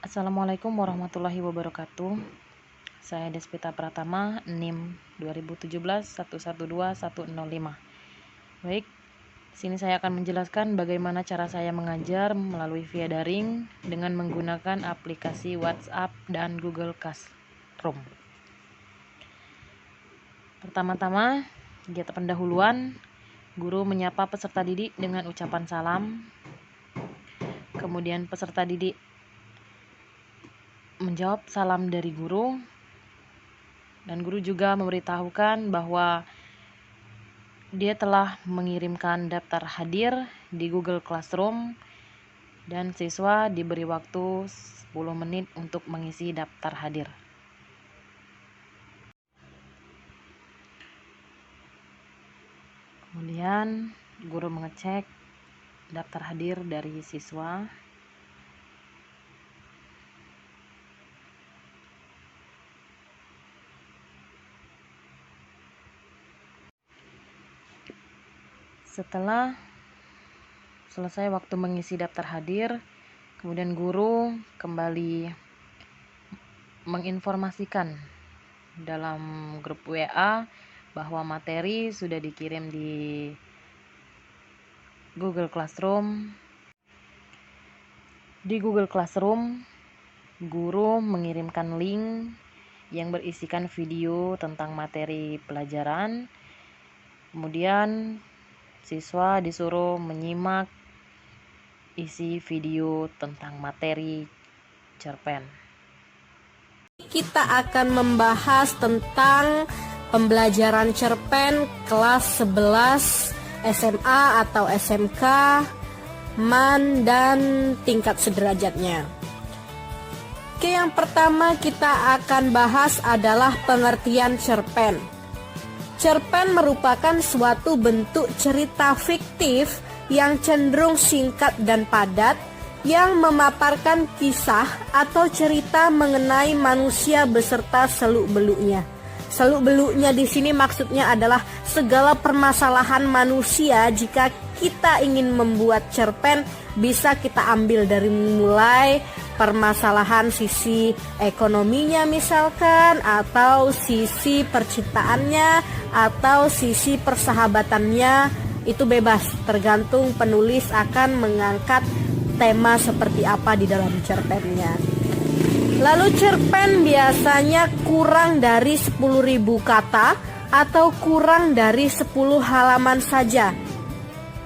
Assalamualaikum warahmatullahi wabarakatuh. Saya Despita Pratama, NIM 2017112105. Baik, sini saya akan menjelaskan bagaimana cara saya mengajar melalui via daring dengan menggunakan aplikasi WhatsApp dan Google Classroom. Pertama-tama, kegiatan pendahuluan, guru menyapa peserta didik dengan ucapan salam. Kemudian peserta didik menjawab salam dari guru, dan guru juga memberitahukan bahwa dia telah mengirimkan daftar hadir di Google Classroom dan siswa diberi waktu 10 menit untuk mengisi daftar hadir. Kemudian guru mengecek daftar hadir dari siswa. Setelah selesai waktu mengisi daftar hadir, kemudian guru kembali menginformasikan dalam grup WA bahwa materi sudah dikirim di Google Classroom. Di Google Classroom, guru mengirimkan link yang berisikan video tentang materi pelajaran. Kemudian siswa disuruh menyimak isi video tentang materi cerpen. Kita akan membahas tentang pembelajaran cerpen kelas 11 SMA atau SMK, MAN, dan tingkat sederajatnya. Oke, yang pertama kita akan bahas adalah pengertian cerpen. Cerpen merupakan suatu bentuk cerita fiktif yang cenderung singkat dan padat, yang memaparkan kisah atau cerita mengenai manusia beserta seluk-beluknya. Seluk-beluknya di sini maksudnya adalah segala permasalahan manusia. Jika kita ingin membuat cerpen, bisa kita ambil dari mulai permasalahan sisi ekonominya misalkan, atau sisi percintaannya, atau sisi persahabatannya. Itu bebas, tergantung penulis akan mengangkat tema seperti apa di dalam cerpennya. Lalu cerpen biasanya kurang dari 10.000 kata atau kurang dari 10 halaman saja.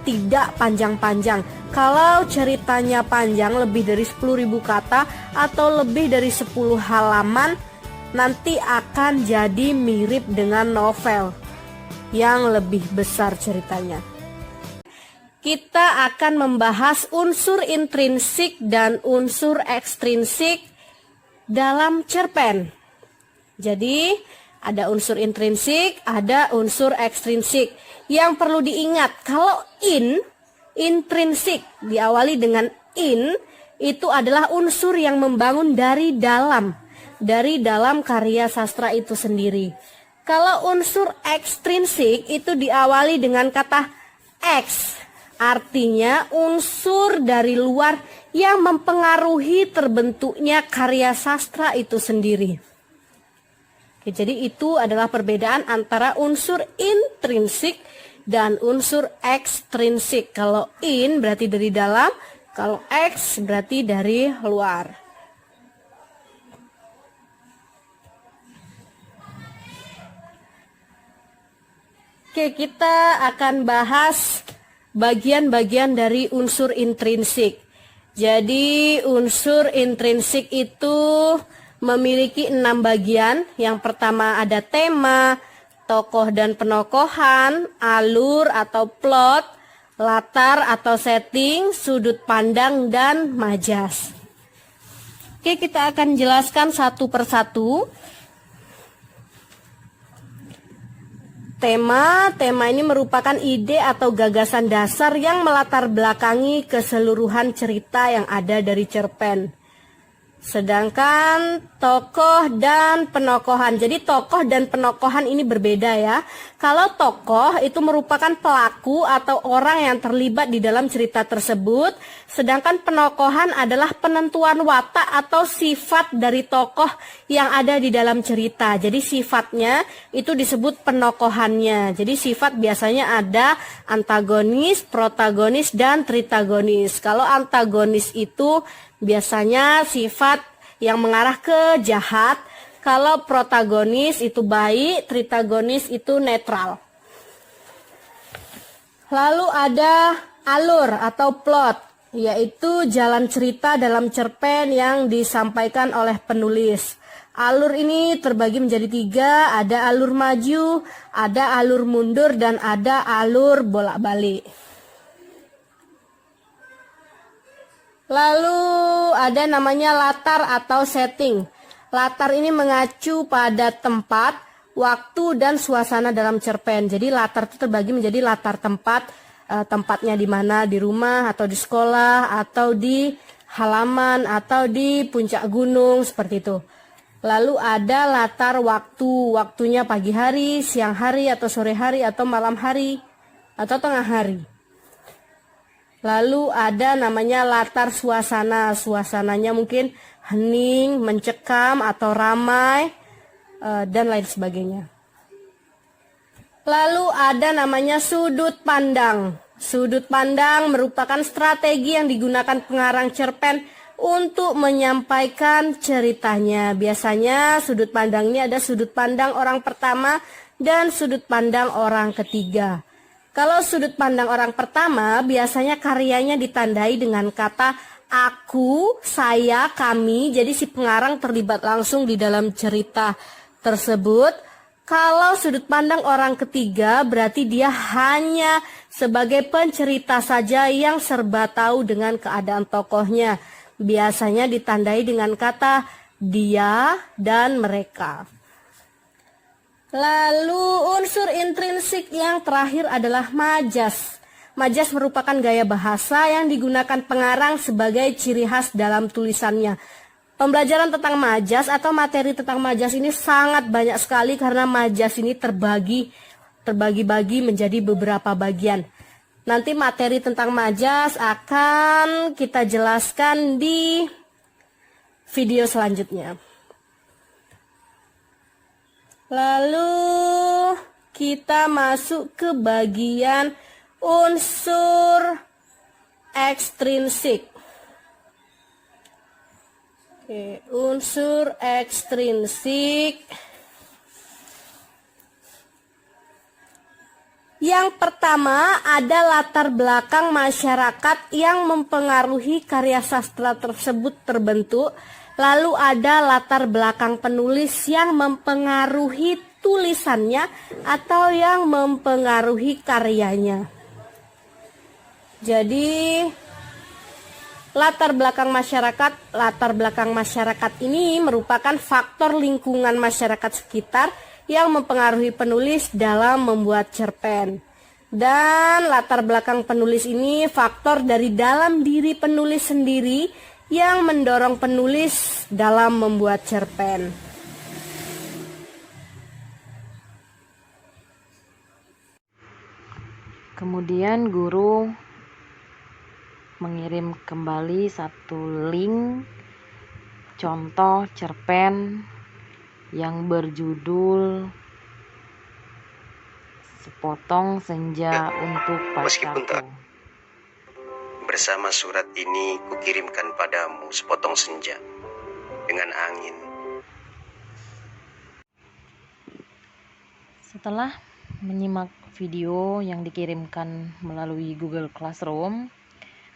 Tidak panjang-panjang. Kalau ceritanya panjang lebih dari 10.000 kata atau lebih dari 10 halaman, nanti akan jadi mirip dengan novel yang lebih besar ceritanya. Kita akan membahas unsur intrinsik dan unsur ekstrinsik dalam cerpen. Jadi ada unsur intrinsik, ada unsur ekstrinsik. Yang perlu diingat, kalau intrinsik diawali dengan itu adalah unsur yang membangun dari dalam karya sastra itu sendiri. Kalau unsur ekstrinsik itu diawali dengan kata X, artinya unsur dari luar yang mempengaruhi terbentuknya karya sastra itu sendiri. Oke, jadi itu adalah perbedaan antara unsur intrinsik dan unsur ekstrinsik. Kalau berarti dari dalam, kalau X berarti dari luar. Oke, kita akan bahas bagian-bagian dari unsur intrinsik. Jadi unsur intrinsik itu memiliki 6 bagian. Yang pertama ada tema, tokoh dan penokohan, alur atau plot, latar atau setting, sudut pandang, dan majas. Oke, kita akan jelaskan satu persatu. Tema ini merupakan ide atau gagasan dasar yang melatar belakangi keseluruhan cerita yang ada dari cerpen. Sedangkan tokoh dan penokohan. Jadi tokoh dan penokohan ini berbeda ya. Kalau tokoh itu merupakan pelaku atau orang yang terlibat di dalam cerita tersebut. Sedangkan penokohan adalah penentuan watak atau sifat dari tokoh yang ada di dalam cerita. Jadi sifatnya itu disebut penokohannya. Jadi sifat biasanya ada antagonis, protagonis, dan tritagonis. Kalau antagonis itu biasanya sifat yang mengarah ke jahat. Kalau protagonis itu baik, tritagonis itu netral. Lalu ada alur atau plot, yaitu jalan cerita dalam cerpen yang disampaikan oleh penulis. Alur ini terbagi menjadi 3, ada alur maju, ada alur mundur, dan ada alur bolak-balik. Lalu ada namanya latar atau setting. Latar ini mengacu pada tempat, waktu, dan suasana dalam cerpen. Jadi latar itu terbagi menjadi latar tempat, tempatnya di mana, di rumah, atau di sekolah, atau di halaman, atau di puncak gunung, seperti itu. Lalu ada latar waktu, waktunya pagi hari, siang hari, atau sore hari, atau malam hari, atau tengah hari. Lalu ada namanya latar suasana. Suasananya mungkin hening, mencekam, atau ramai, dan lain sebagainya. Lalu ada namanya sudut pandang. Sudut pandang merupakan strategi yang digunakan pengarang cerpen untuk menyampaikan ceritanya. Biasanya sudut pandang ini ada sudut pandang orang pertama dan sudut pandang orang ketiga. Kalau sudut pandang orang pertama, biasanya karyanya ditandai dengan kata aku, saya, kami. Jadi si pengarang terlibat langsung di dalam cerita tersebut. Kalau sudut pandang orang ketiga, berarti dia hanya sebagai pencerita saja yang serba tahu dengan keadaan tokohnya. Biasanya ditandai dengan kata dia dan mereka. Lalu unsur intrinsik yang terakhir adalah majas. Majas merupakan gaya bahasa yang digunakan pengarang sebagai ciri khas dalam tulisannya. Pembelajaran tentang majas atau materi tentang majas ini sangat banyak sekali karena majas ini terbagi-bagi menjadi beberapa bagian. Nanti materi tentang majas akan kita jelaskan di video selanjutnya. Lalu kita masuk ke bagian unsur ekstrinsik. Oke, unsur ekstrinsik. Yang pertama ada latar belakang masyarakat yang mempengaruhi karya sastra tersebut terbentuk. Lalu ada latar belakang penulis yang mempengaruhi tulisannya atau yang mempengaruhi karyanya. Jadi latar belakang masyarakat ini merupakan faktor lingkungan masyarakat sekitar yang mempengaruhi penulis dalam membuat cerpen. Dan latar belakang penulis ini faktor dari dalam diri penulis sendiri yang mendorong penulis dalam membuat cerpen. Kemudian guru mengirim kembali satu link contoh cerpen yang berjudul Sepotong Senja untuk Pacarku. Bersama surat ini kukirimkan padamu sepotong senja dengan angin. Setelah menyimak video yang dikirimkan melalui Google Classroom,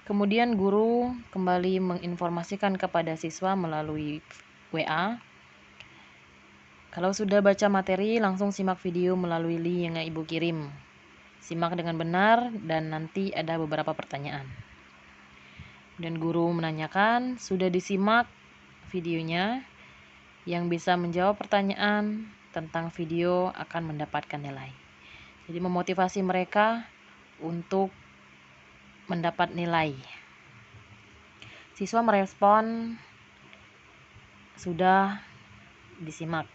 kemudian guru kembali menginformasikan kepada siswa melalui WA. Kalau sudah baca materi, langsung simak video melalui link yang ibu kirim. Simak dengan benar dan nanti ada beberapa pertanyaan. Dan guru menanyakan, sudah disimak videonya? Yang bisa menjawab pertanyaan tentang video akan mendapatkan nilai. Jadi memotivasi mereka untuk mendapat nilai. Siswa merespon sudah disimak.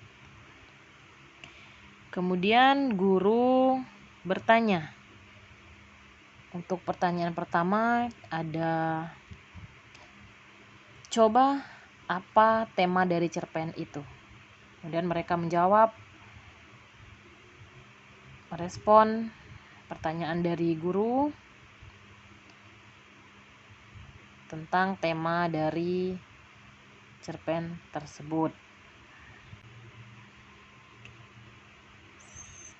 Kemudian guru bertanya. Untuk pertanyaan pertama ada, coba apa tema dari cerpen itu? Kemudian mereka menjawab, merespon pertanyaan dari guru tentang tema dari cerpen tersebut.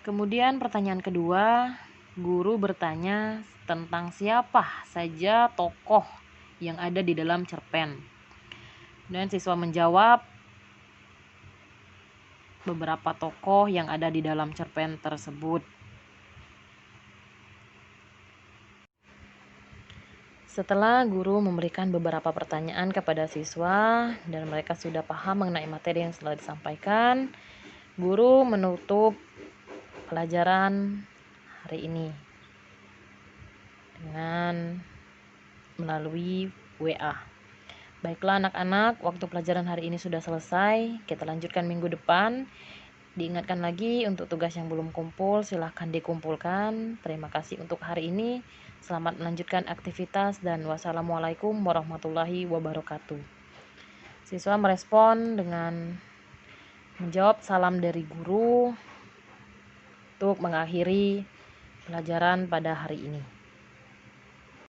Kemudian pertanyaan kedua, guru bertanya tentang siapa saja tokoh yang ada di dalam cerpen. Dan siswa menjawab beberapa tokoh yang ada di dalam cerpen tersebut. Setelah guru memberikan beberapa pertanyaan kepada siswa dan mereka sudah paham mengenai materi yang telah disampaikan, guru menutup pelajaran hari ini dengan melalui WA. Baiklah anak-anak, waktu pelajaran hari ini sudah selesai. Kita lanjutkan minggu depan. Diingatkan lagi untuk tugas yang belum kumpul, silahkan dikumpulkan. Terima kasih untuk hari ini. Selamat melanjutkan aktivitas dan wassalamualaikum warahmatullahi wabarakatuh. Siswa merespon dengan menjawab salam dari guru untuk mengakhiri pelajaran pada hari ini.